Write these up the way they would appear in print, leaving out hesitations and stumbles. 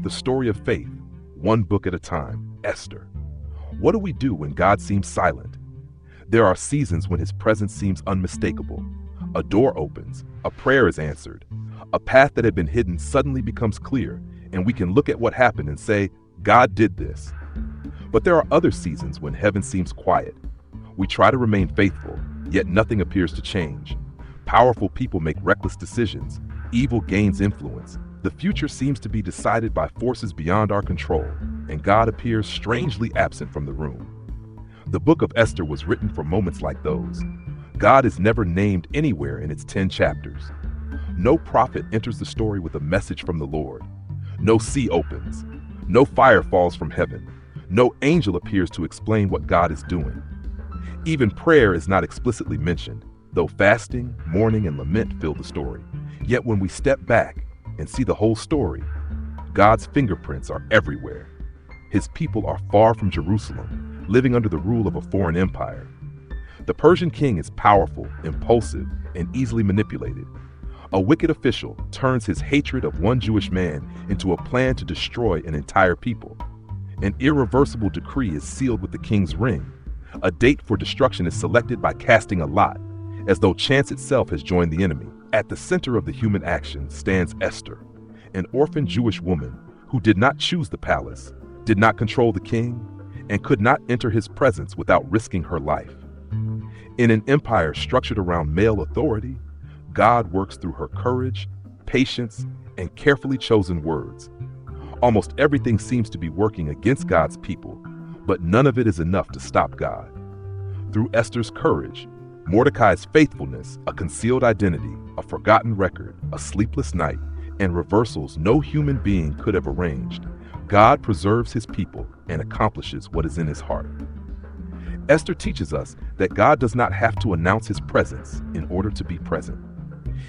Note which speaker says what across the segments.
Speaker 1: The story of faith, one book at a time, Esther. What do we do when God seems silent? There are seasons when his presence seems unmistakable. A door opens, a prayer is answered, a path that had been hidden suddenly becomes clear, and we can look at what happened and say, God did this. But there are other seasons when heaven seems quiet. We try to remain faithful, yet nothing appears to change. Powerful people make reckless decisions. Evil gains influence. The future seems to be decided by forces beyond our control, and God appears strangely absent from the room. The book of Esther was written for moments like those. God is never named anywhere in its 10 chapters. No prophet enters the story with a message from the Lord. No sea opens. No fire falls from heaven. No angel appears to explain what God is doing. Even prayer is not explicitly mentioned, though fasting, mourning, and lament fill the story. Yet when we step back and see the whole story, God's fingerprints are everywhere. His people are far from Jerusalem, living under the rule of a foreign empire. The Persian king is powerful, impulsive, and easily manipulated. A wicked official turns his hatred of one Jewish man into a plan to destroy an entire people. An irreversible decree is sealed with the king's ring. A date for destruction is selected by casting a lot, as though chance itself has joined the enemy. At the center of the human action stands Esther, an orphan Jewish woman who did not choose the palace, did not control the king, and could not enter his presence without risking her life. In an empire structured around male authority, God works through her courage, patience, and carefully chosen words. Almost everything seems to be working against God's people, but none of it is enough to stop God. Through Esther's courage, Mordecai's faithfulness, a concealed identity, a forgotten record, a sleepless night, and reversals no human being could have arranged, God preserves his people and accomplishes what is in his heart. Esther teaches us that God does not have to announce his presence in order to be present.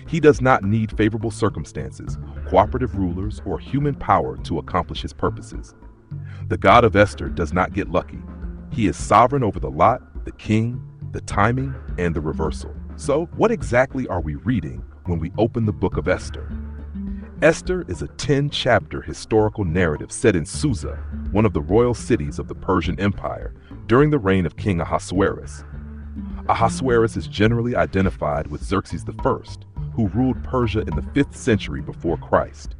Speaker 1: He does not need favorable circumstances, cooperative rulers, or human power to accomplish his purposes. The God of Esther does not get lucky. He is sovereign over the lot, the king, the timing, and the reversal. So, what exactly are we reading when we open the book of Esther? Esther is a 10-chapter historical narrative set in Susa, one of the royal cities of the Persian Empire, during the reign of King Ahasuerus. Ahasuerus is generally identified with Xerxes I, who ruled Persia in the 5th century before Christ.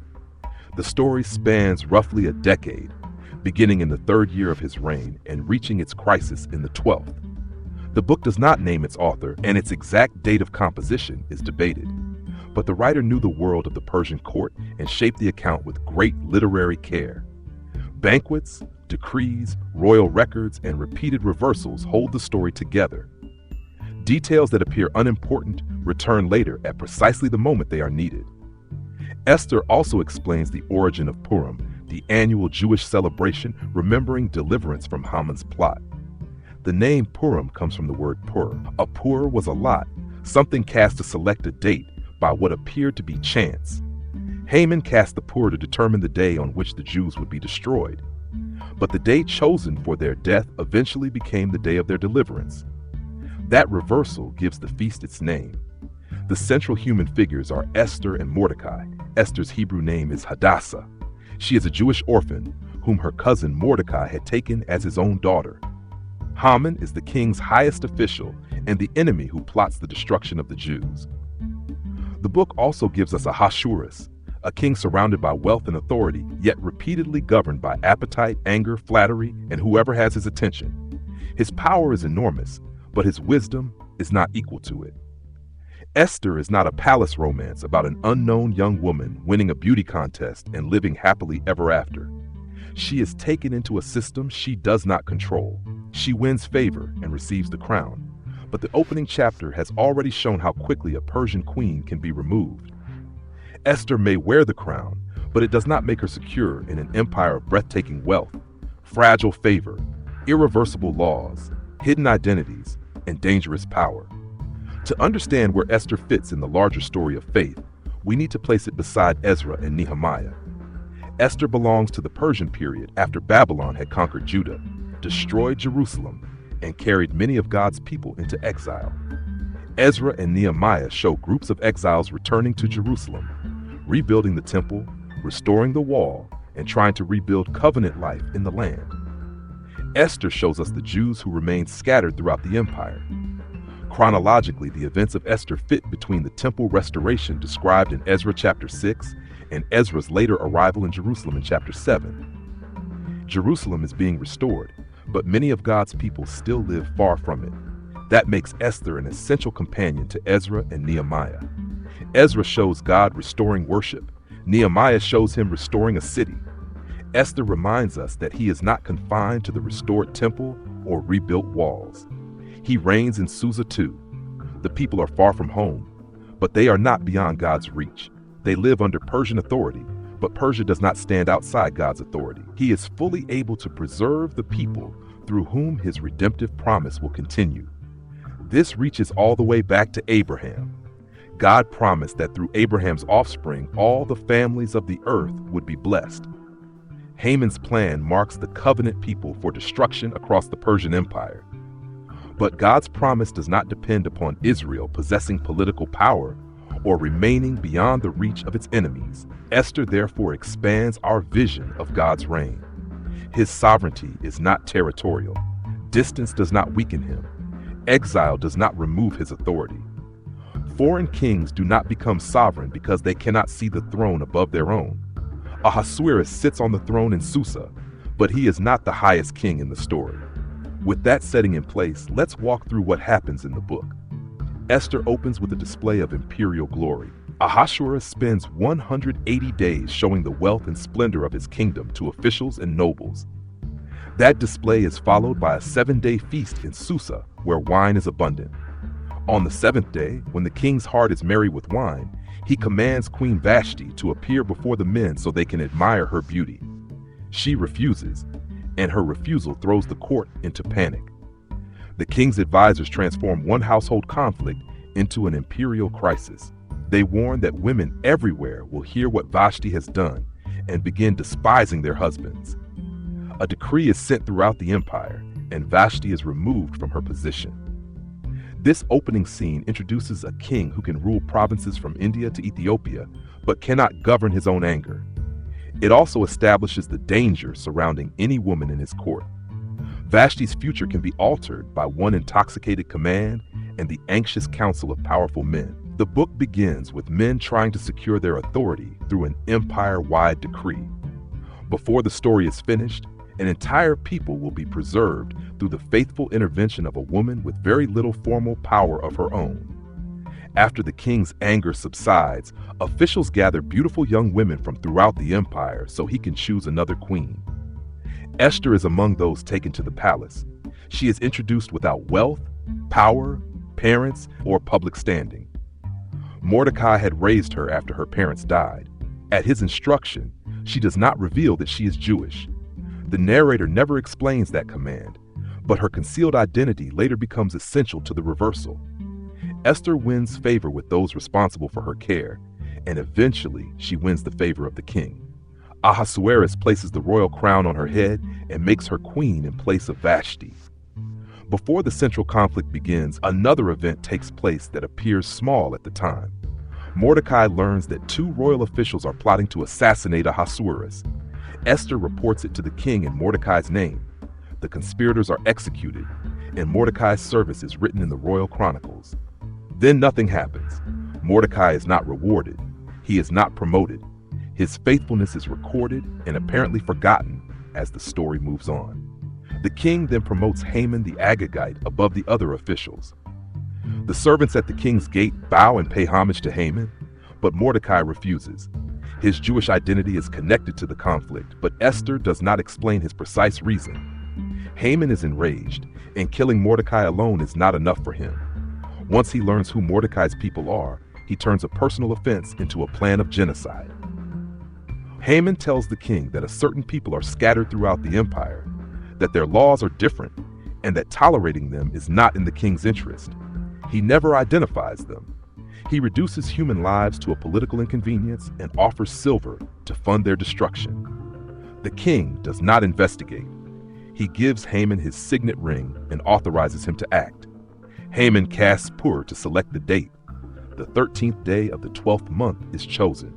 Speaker 1: The story spans roughly a decade, beginning in the 3rd year of his reign and reaching its crisis in the 12th. The book does not name its author, and its exact date of composition is debated. But the writer knew the world of the Persian court and shaped the account with great literary care. Banquets, decrees, royal records, and repeated reversals hold the story together. Details that appear unimportant return later at precisely the moment they are needed. Esther also explains the origin of Purim, the annual Jewish celebration remembering deliverance from Haman's plot. The name Purim comes from the word pur. A pur was a lot, something cast to select a date by what appeared to be chance. Haman cast the pur to determine the day on which the Jews would be destroyed. But the day chosen for their death eventually became the day of their deliverance. That reversal gives the feast its name. The central human figures are Esther and Mordecai. Esther's Hebrew name is Hadassah. She is a Jewish orphan whom her cousin Mordecai had taken as his own daughter. Haman is the king's highest official and the enemy who plots the destruction of the Jews. The book also gives us Ahasuerus, a king surrounded by wealth and authority, yet repeatedly governed by appetite, anger, flattery, and whoever has his attention. His power is enormous, but his wisdom is not equal to it. Esther is not a palace romance about an unknown young woman winning a beauty contest and living happily ever after. She is taken into a system she does not control. She wins favor and receives the crown, but the opening chapter has already shown how quickly a Persian queen can be removed. Esther may wear the crown, but it does not make her secure in an empire of breathtaking wealth, fragile favor, irreversible laws, hidden identities, and dangerous power. To understand where Esther fits in the larger story of faith, we need to place it beside Ezra and Nehemiah. Esther belongs to the Persian period after Babylon had conquered Judah, destroyed Jerusalem, and carried many of God's people into exile. Ezra and Nehemiah show groups of exiles returning to Jerusalem, rebuilding the temple, restoring the wall, and trying to rebuild covenant life in the land. Esther shows us the Jews who remained scattered throughout the empire. Chronologically, the events of Esther fit between the temple restoration described in Ezra chapter 6 and Ezra's later arrival in Jerusalem in chapter 7. Jerusalem is being restored, but many of God's people still live far from it. That makes Esther an essential companion to Ezra and Nehemiah. Ezra shows God restoring worship. Nehemiah shows him restoring a city. Esther reminds us that he is not confined to the restored temple or rebuilt walls. He reigns in Susa too. The people are far from home, but they are not beyond God's reach. They live under Persian authority, but Persia does not stand outside God's authority. He is fully able to preserve the people through whom his redemptive promise will continue. This reaches all the way back to Abraham. God promised that through Abraham's offspring, all the families of the earth would be blessed. Haman's plan marks the covenant people for destruction across the Persian Empire. But God's promise does not depend upon Israel possessing political power or remaining beyond the reach of its enemies. Esther therefore expands our vision of God's reign. His sovereignty is not territorial. Distance does not weaken him. Exile does not remove his authority. Foreign kings do not become sovereign because they cannot see the throne above their own. Ahasuerus sits on the throne in Susa, but he is not the highest king in the story. With that setting in place, let's walk through what happens in the book. Esther opens with a display of imperial glory. Ahasuerus spends 180 days showing the wealth and splendor of his kingdom to officials and nobles. That display is followed by a 7-day feast in Susa, where wine is abundant. On the 7th day, when the king's heart is merry with wine, he commands Queen Vashti to appear before the men so they can admire her beauty. She refuses, and her refusal throws the court into panic. The king's advisors transform one household conflict into an imperial crisis. They warn that women everywhere will hear what Vashti has done and begin despising their husbands. A decree is sent throughout the empire, and Vashti is removed from her position. This opening scene introduces a king who can rule provinces from India to Ethiopia, but cannot govern his own anger. It also establishes the danger surrounding any woman in his court. Vashti's future can be altered by one intoxicated command and the anxious counsel of powerful men. The book begins with men trying to secure their authority through an empire-wide decree. Before the story is finished, an entire people will be preserved through the faithful intervention of a woman with very little formal power of her own. After the king's anger subsides, officials gather beautiful young women from throughout the empire so he can choose another queen. Esther is among those taken to the palace. She is introduced without wealth, power, parents, or public standing. Mordecai had raised her after her parents died. At his instruction, she does not reveal that she is Jewish. The narrator never explains that command, but her concealed identity later becomes essential to the reversal. Esther wins favor with those responsible for her care, and eventually she wins the favor of the king. Ahasuerus places the royal crown on her head and makes her queen in place of Vashti. Before the central conflict begins, another event takes place that appears small at the time. Mordecai learns that 2 royal officials are plotting to assassinate Ahasuerus. Esther reports it to the king in Mordecai's name. The conspirators are executed, and Mordecai's service is written in the royal chronicles. Then nothing happens. Mordecai is not rewarded. He is not promoted. His faithfulness is recorded and apparently forgotten as the story moves on. The king then promotes Haman the Agagite above the other officials. The servants at the king's gate bow and pay homage to Haman, but Mordecai refuses. His Jewish identity is connected to the conflict, but Esther does not explain his precise reason. Haman is enraged, and killing Mordecai alone is not enough for him. Once he learns who Mordecai's people are, he turns a personal offense into a plan of genocide. Haman tells the king that a certain people are scattered throughout the empire, that their laws are different, and that tolerating them is not in the king's interest. He never identifies them. He reduces human lives to a political inconvenience and offers silver to fund their destruction. The king does not investigate. He gives Haman his signet ring and authorizes him to act. Haman casts Purim to select the date. The 13th day of the 12th month is chosen.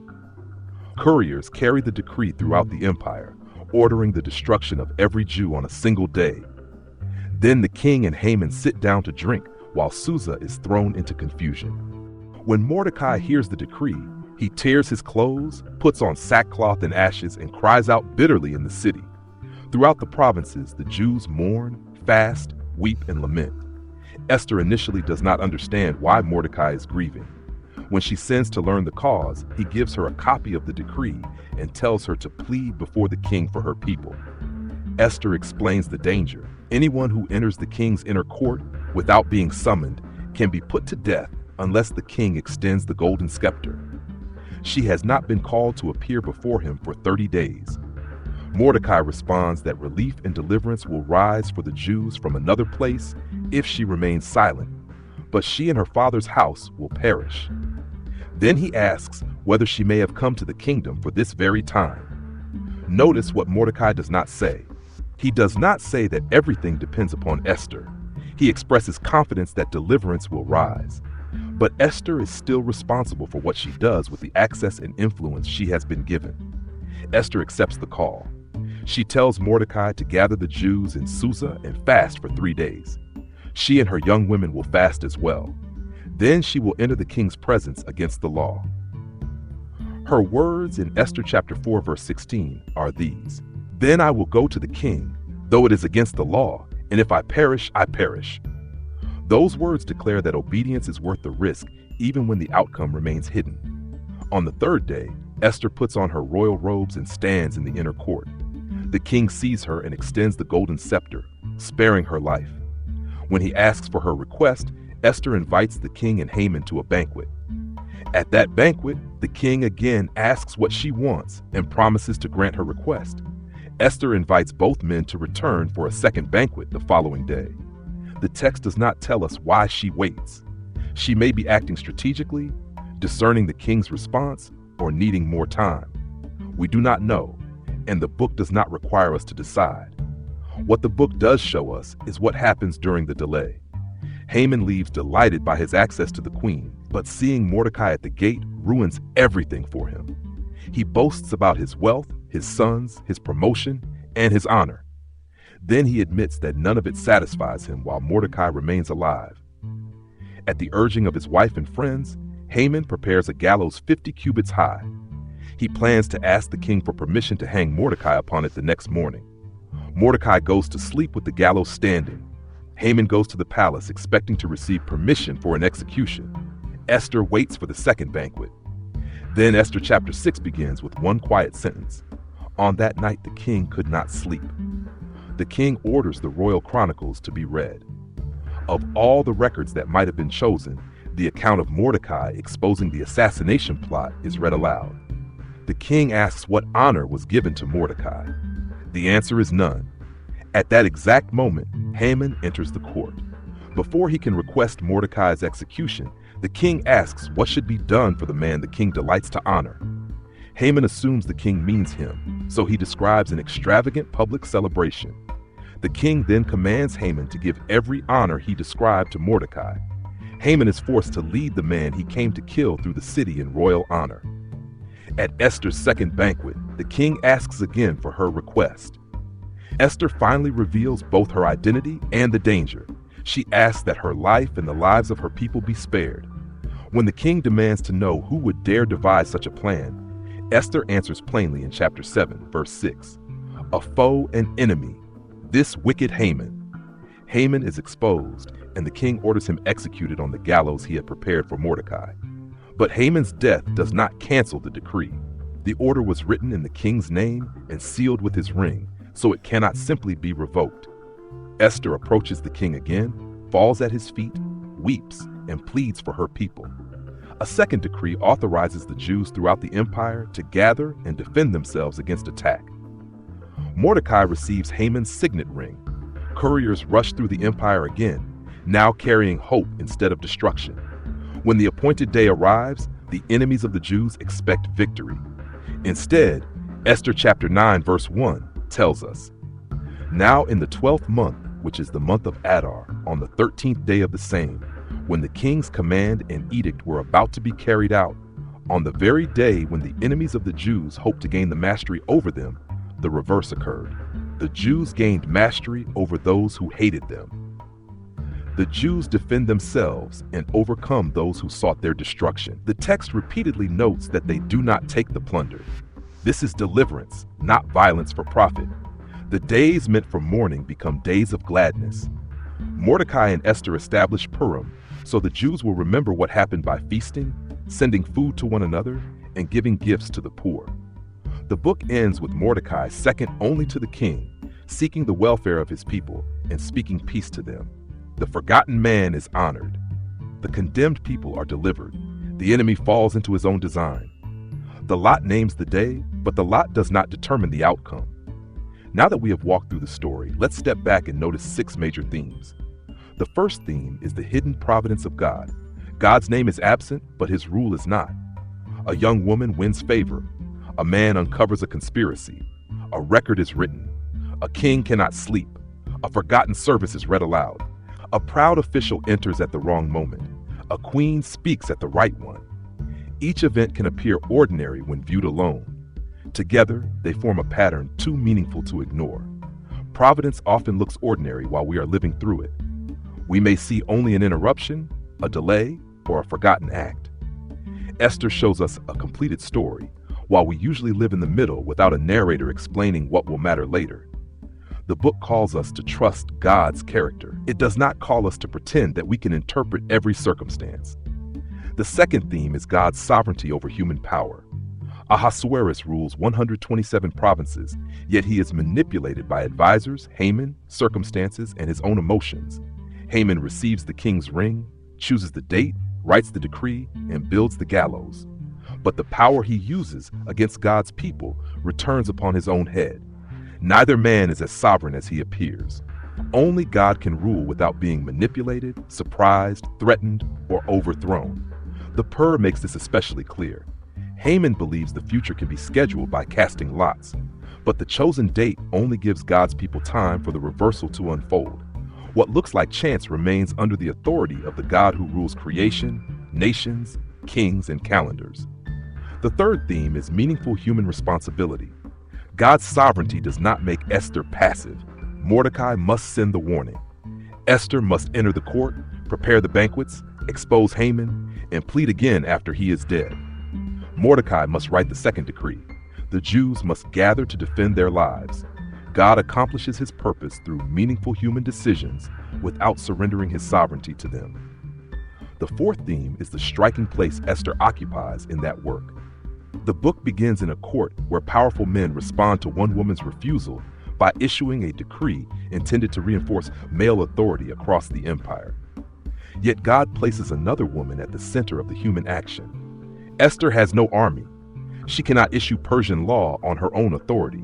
Speaker 1: Couriers carry the decree throughout the empire, ordering the destruction of every Jew on a single day. Then the king and Haman sit down to drink while Susa is thrown into confusion. When Mordecai hears the decree, he tears his clothes, puts on sackcloth and ashes, and cries out bitterly in the city. Throughout the provinces, the Jews mourn, fast, weep, and lament. Esther initially does not understand why Mordecai is grieving. When she sends to learn the cause, he gives her a copy of the decree and tells her to plead before the king for her people. Esther explains the danger. Anyone who enters the king's inner court without being summoned can be put to death unless the king extends the golden scepter. She has not been called to appear before him for 30 days. Mordecai responds that relief and deliverance will rise for the Jews from another place if she remains silent, but she and her father's house will perish. Then he asks whether she may have come to the kingdom for this very time. Notice what Mordecai does not say. He does not say that everything depends upon Esther. He expresses confidence that deliverance will rise. But Esther is still responsible for what she does with the access and influence she has been given. Esther accepts the call. She tells Mordecai to gather the Jews in Susa and fast for 3 days. She and her young women will fast as well. Then she will enter the king's presence against the law. Her words in Esther chapter 4 verse 16 are these: "Then I will go to the king, though it is against the law, and if I perish, I perish." Those words declare that obedience is worth the risk, even when the outcome remains hidden. On the 3rd day, Esther puts on her royal robes and stands in the inner court. The king sees her and extends the golden scepter, sparing her life. When he asks for her request, Esther invites the king and Haman to a banquet. At that banquet, the king again asks what she wants and promises to grant her request. Esther invites both men to return for a second banquet the following day. The text does not tell us why she waits. She may be acting strategically, discerning the king's response, or needing more time. We do not know, and the book does not require us to decide. What the book does show us is what happens during the delay. Haman leaves delighted by his access to the queen, but seeing Mordecai at the gate ruins everything for him. He boasts about his wealth, his sons, his promotion, and his honor. Then he admits that none of it satisfies him while Mordecai remains alive. At the urging of his wife and friends, Haman prepares a gallows 50 cubits high. He plans to ask the king for permission to hang Mordecai upon it the next morning. Mordecai goes to sleep with the gallows standing. Haman goes to the palace expecting to receive permission for an execution. Esther waits for the second banquet. Then Esther chapter 6 begins with one quiet sentence: "On that night the king could not sleep." The king orders the royal chronicles to be read. Of all the records that might have been chosen, the account of Mordecai exposing the assassination plot is read aloud. The king asks what honor was given to Mordecai. The answer is none. At that exact moment, Haman enters the court. Before he can request Mordecai's execution, the king asks what should be done for the man the king delights to honor. Haman assumes the king means him, so he describes an extravagant public celebration. The king then commands Haman to give every honor he described to Mordecai. Haman is forced to lead the man he came to kill through the city in royal honor. At Esther's second banquet, the king asks again for her request. Esther finally reveals both her identity and the danger. She asks that her life and the lives of her people be spared. When the king demands to know who would dare devise such a plan, Esther answers plainly in chapter 7, verse 6. "A foe and enemy, this wicked Haman." Haman is exposed, and the king orders him executed on the gallows he had prepared for Mordecai. But Haman's death does not cancel the decree. The order was written in the king's name and sealed with his ring, so it cannot simply be revoked. Esther approaches the king again, falls at his feet, weeps, and pleads for her people. A second decree authorizes the Jews throughout the empire to gather and defend themselves against attack. Mordecai receives Haman's signet ring. Couriers rush through the empire again, now carrying hope instead of destruction. When the appointed day arrives, the enemies of the Jews expect victory. Instead, Esther chapter 9 verse 1 tells us, "Now in the 12th month, which is the month of Adar, on the 13th day of the same, when the king's command and edict were about to be carried out, On the very day when the enemies of the Jews hoped to gain the mastery over them, the reverse occurred. The Jews gained mastery over those who hated them. The Jews defend themselves and overcome those who sought their destruction. The text repeatedly notes that they do not take the plunder. This is deliverance, not violence for profit. The days meant for mourning become days of gladness. Mordecai and Esther established Purim, so the Jews will remember what happened by feasting, sending food to one another, and giving gifts to the poor. The book ends with Mordecai, second only to the king, seeking the welfare of his people and speaking peace to them. The forgotten man is honored. The condemned people are delivered. The enemy falls into his own design. The lot names the day, but the lot does not determine the outcome. Now that we have walked through the story, let's step back and notice 6 major themes. The first theme is the hidden providence of God. God's name is absent, but his rule is not. A young woman wins favor. A man uncovers a conspiracy. A record is written. A king cannot sleep. A forgotten service is read aloud. A proud official enters at the wrong moment. A queen speaks at the right one. Each event can appear ordinary when viewed alone. Together, they form a pattern too meaningful to ignore. Providence often looks ordinary while we are living through it. We may see only an interruption, a delay, or a forgotten act. Esther shows us a completed story, while we usually live in the middle without a narrator explaining what will matter later. The book calls us to trust God's character. It does not call us to pretend that we can interpret every circumstance. The second theme is God's sovereignty over human power. Ahasuerus rules 127 provinces, yet he is manipulated by advisors, Haman, circumstances, and his own emotions. Haman receives the king's ring, chooses the date, writes the decree, and builds the gallows. But the power he uses against God's people returns upon his own head. Neither man is as sovereign as he appears. Only God can rule without being manipulated, surprised, threatened, or overthrown. The Pur makes this especially clear. Haman believes the future can be scheduled by casting lots, but the chosen date only gives God's people time for the reversal to unfold. What looks like chance remains under the authority of the God who rules creation, nations, kings, and calendars. The third theme is meaningful human responsibility. God's sovereignty does not make Esther passive. Mordecai must send the warning. Esther must enter the court, prepare the banquets, expose Haman, and plead again after he is dead. Mordecai must write the second decree. The Jews must gather to defend their lives. God accomplishes his purpose through meaningful human decisions without surrendering his sovereignty to them. The fourth theme is the striking place Esther occupies in that work. The book begins in a court where powerful men respond to one woman's refusal by issuing a decree intended to reinforce male authority across the empire. Yet God places another woman at the center of the human action. Esther has no army. She cannot issue Persian law on her own authority.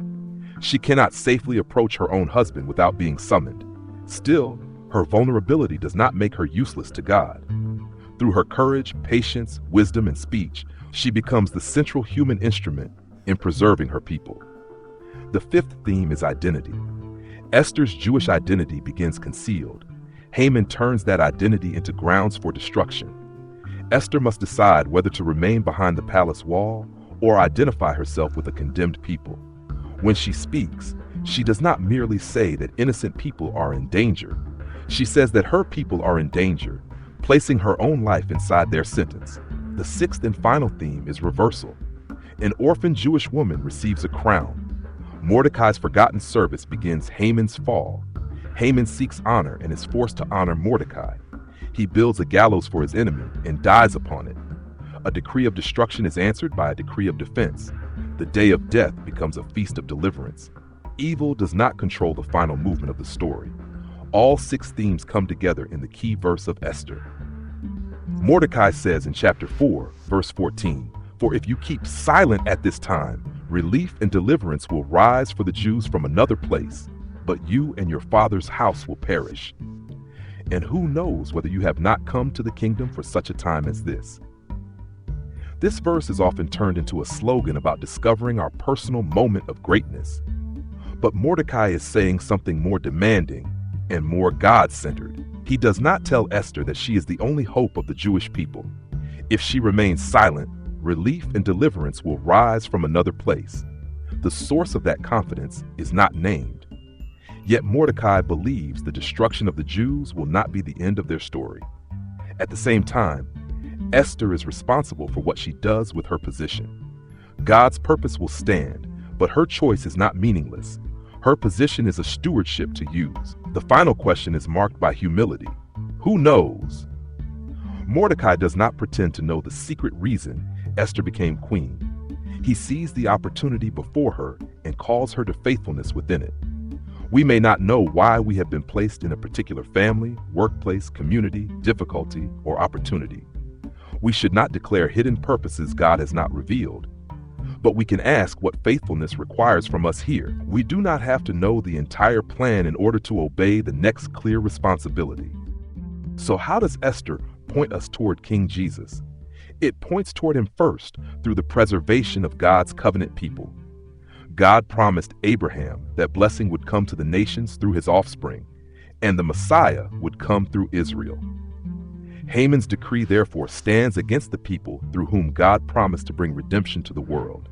Speaker 1: She cannot safely approach her own husband without being summoned. Still, her vulnerability does not make her useless to God. Through her courage, patience, wisdom, and speech, she becomes the central human instrument in preserving her people. The fifth theme is identity. Esther's Jewish identity begins concealed. Haman turns that identity into grounds for destruction. Esther must decide whether to remain behind the palace wall or identify herself with a condemned people. When she speaks, she does not merely say that innocent people are in danger. She says that her people are in danger, placing her own life inside their sentence. The sixth and final theme is reversal. An orphan Jewish woman receives a crown. Mordecai's forgotten service begins Haman's fall. Haman seeks honor and is forced to honor Mordecai. He builds a gallows for his enemy and dies upon it. A decree of destruction is answered by a decree of defense. The day of death becomes a feast of deliverance. Evil does not control the final movement of the story. All 6 themes come together in the key verse of Esther. Mordecai says in chapter 4, verse 14, "For if you keep silent at this time, relief and deliverance will rise for the Jews from another place, but you and your father's house will perish. And who knows whether you have not come to the kingdom for such a time as this?" This verse is often turned into a slogan about discovering our personal moment of greatness. But Mordecai is saying something more demanding and more God-centered. He does not tell Esther that she is the only hope of the Jewish people. If she remains silent, relief and deliverance will rise from another place. The source of that confidence is not named. Yet Mordecai believes the destruction of the Jews will not be the end of their story. At the same time, Esther is responsible for what she does with her position. God's purpose will stand, but her choice is not meaningless. Her position is a stewardship to use. The final question is marked by humility. Who knows? Mordecai does not pretend to know the secret reason Esther became queen. He sees the opportunity before her and calls her to faithfulness within it. We may not know why we have been placed in a particular family, workplace, community, difficulty, or opportunity. We should not declare hidden purposes God has not revealed. But we can ask what faithfulness requires from us here. We do not have to know the entire plan in order to obey the next clear responsibility. So how does Esther point us toward King Jesus? It points toward him first through the preservation of God's covenant people. God promised Abraham that blessing would come to the nations through his offspring, and the Messiah would come through Israel. Haman's decree therefore stands against the people through whom God promised to bring redemption to the world.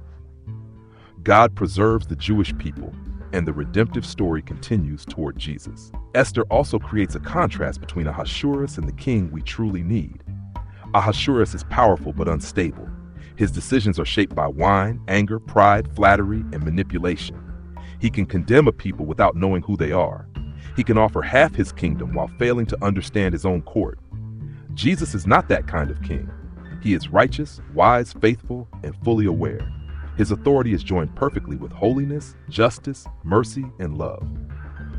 Speaker 1: God preserves the Jewish people, and the redemptive story continues toward Jesus. Esther also creates a contrast between Ahasuerus and the king we truly need. Ahasuerus is powerful but unstable. His decisions are shaped by wine, anger, pride, flattery, and manipulation. He can condemn a people without knowing who they are. He can offer half his kingdom while failing to understand his own court. Jesus is not that kind of king. He is righteous, wise, faithful, and fully aware. His authority is joined perfectly with holiness, justice, mercy, and love.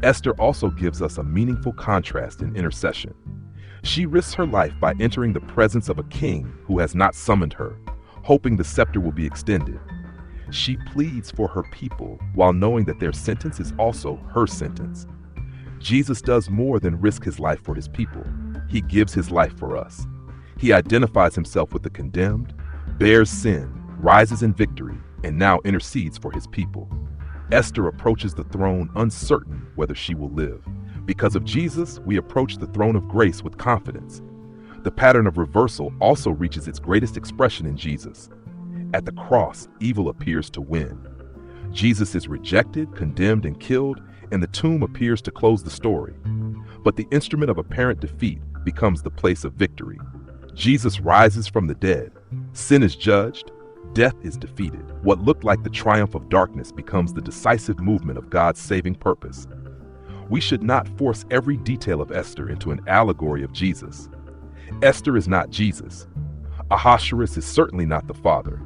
Speaker 1: Esther also gives us a meaningful contrast in intercession. She risks her life by entering the presence of a king who has not summoned her, hoping the scepter will be extended. She pleads for her people while knowing that their sentence is also her sentence. Jesus does more than risk his life for his people. He gives his life for us. He identifies himself with the condemned, bears sin, rises in victory, and now intercedes for his people. Esther approaches the throne uncertain whether she will live. Because of Jesus, we approach the throne of grace with confidence. The pattern of reversal also reaches its greatest expression in Jesus. At the cross, evil appears to win. Jesus is rejected, condemned, and killed, and the tomb appears to close the story. But the instrument of apparent defeat becomes the place of victory. Jesus rises from the dead. Sin is judged. Death is defeated. What looked like the triumph of darkness becomes the decisive movement of God's saving purpose. We should not force every detail of Esther into an allegory of Jesus. Esther is not Jesus. Ahasuerus is certainly not the Father.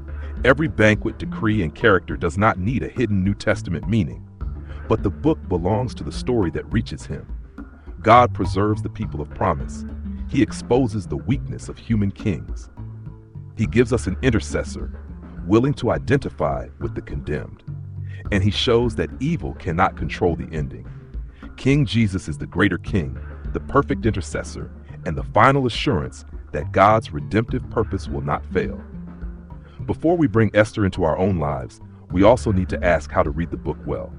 Speaker 1: Every banquet, decree, and character does not need a hidden New Testament meaning. But the book belongs to the story that reaches him. God preserves the people of promise. He exposes the weakness of human kings. He gives us an intercessor, willing to identify with the condemned. And he shows that evil cannot control the ending. King Jesus is the greater king, the perfect intercessor, and the final assurance that God's redemptive purpose will not fail. Before we bring Esther into our own lives, we also need to ask how to read the book well.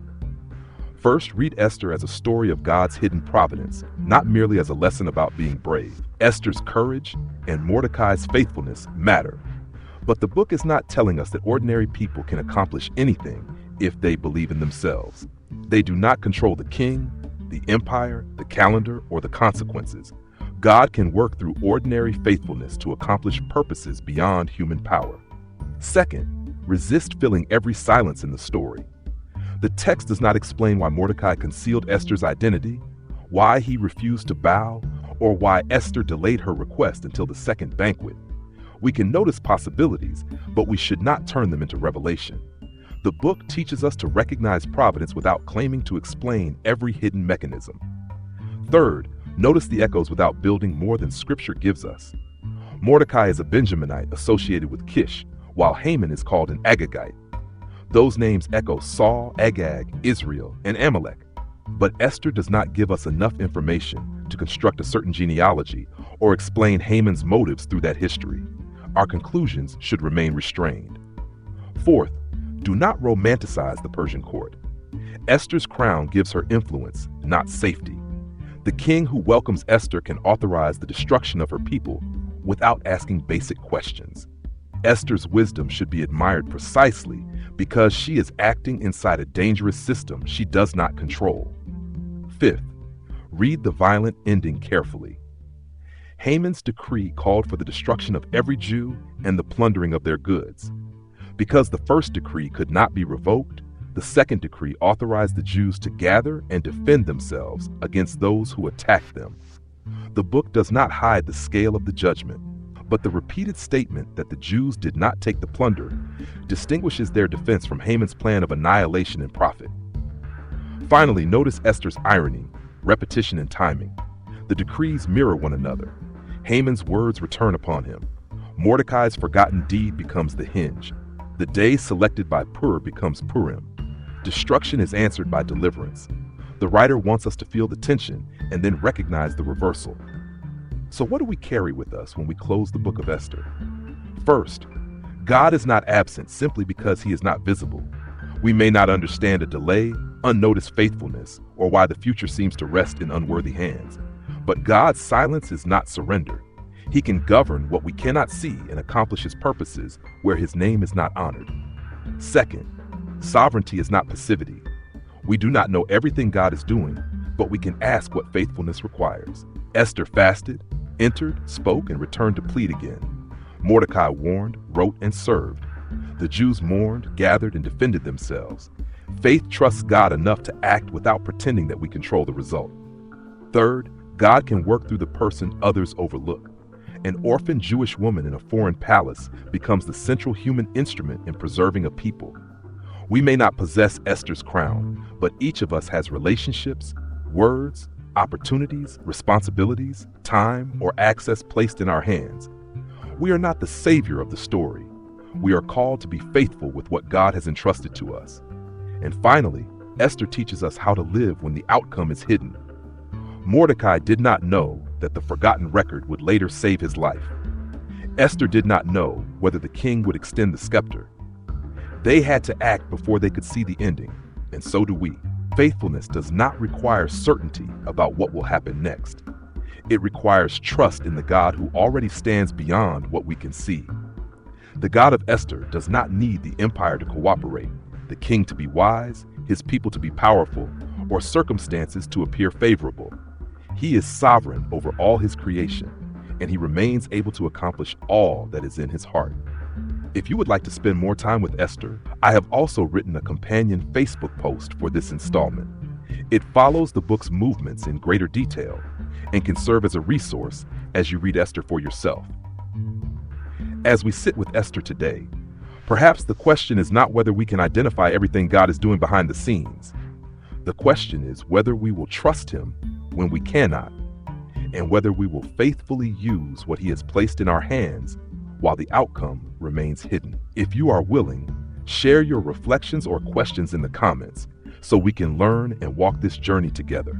Speaker 1: First, read Esther as a story of God's hidden providence, not merely as a lesson about being brave. Esther's courage and Mordecai's faithfulness matter. But the book is not telling us that ordinary people can accomplish anything if they believe in themselves. They do not control the king, the empire, the calendar, or the consequences. God can work through ordinary faithfulness to accomplish purposes beyond human power. Second, resist filling every silence in the story. The text does not explain why Mordecai concealed Esther's identity, why he refused to bow, or why Esther delayed her request until the second banquet. We can notice possibilities, but we should not turn them into revelation. The book teaches us to recognize providence without claiming to explain every hidden mechanism. Third, notice the echoes without building more than Scripture gives us. Mordecai is a Benjaminite associated with Kish, while Haman is called an Agagite. Those names echo Saul, Agag, Israel, and Amalek. But Esther does not give us enough information to construct a certain genealogy or explain Haman's motives through that history. Our conclusions should remain restrained. Fourth, do not romanticize the Persian court. Esther's crown gives her influence, not safety. The king who welcomes Esther can authorize the destruction of her people without asking basic questions. Esther's wisdom should be admired precisely because she is acting inside a dangerous system she does not control. Fifth, read the violent ending carefully. Haman's decree called for the destruction of every Jew and the plundering of their goods. Because the first decree could not be revoked, the second decree authorized the Jews to gather and defend themselves against those who attacked them. The book does not hide the scale of the judgment, but the repeated statement that the Jews did not take the plunder distinguishes their defense from Haman's plan of annihilation and profit. Finally, notice Esther's irony, repetition, and timing. The decrees mirror one another. Haman's words return upon him. Mordecai's forgotten deed becomes the hinge. The day selected by Purim becomes Purim. Destruction is answered by deliverance. The writer wants us to feel the tension and then recognize the reversal. So what do we carry with us when we close the book of Esther? First, God is not absent simply because he is not visible. We may not understand a delay, unnoticed faithfulness, or why the future seems to rest in unworthy hands. But God's silence is not surrender. He can govern what we cannot see and accomplish his purposes where his name is not honored. Second, sovereignty is not passivity. We do not know everything God is doing, but we can ask what faithfulness requires. Esther fasted, entered, spoke, and returned to plead again. Mordecai warned, wrote, and served. The Jews mourned, gathered, and defended themselves. Faith trusts God enough to act without pretending that we control the result. Third, God can work through the person others overlook. An orphan Jewish woman in a foreign palace becomes the central human instrument in preserving a people. We may not possess Esther's crown, but each of us has relationships, words, opportunities, responsibilities, time, or access placed in our hands. We are not the savior of the story. We are called to be faithful with what God has entrusted to us. And finally, Esther teaches us how to live when the outcome is hidden. Mordecai did not know that the forgotten record would later save his life. Esther did not know whether the king would extend the scepter. They had to act before they could see the ending, and so do we. Faithfulness does not require certainty about what will happen next. It requires trust in the God who already stands beyond what we can see. The God of Esther does not need the empire to cooperate, the king to be wise, his people to be powerful, or circumstances to appear favorable. He is sovereign over all his creation, and he remains able to accomplish all that is in his heart. If you would like to spend more time with Esther, I have also written a companion Facebook post for this installment. It follows the book's movements in greater detail and can serve as a resource as you read Esther for yourself. As we sit with Esther today, perhaps the question is not whether we can identify everything God is doing behind the scenes. The question is whether we will trust him when we cannot, and whether we will faithfully use what he has placed in our hands while the outcome remains hidden. If you are willing, share your reflections or questions in the comments so we can learn and walk this journey together.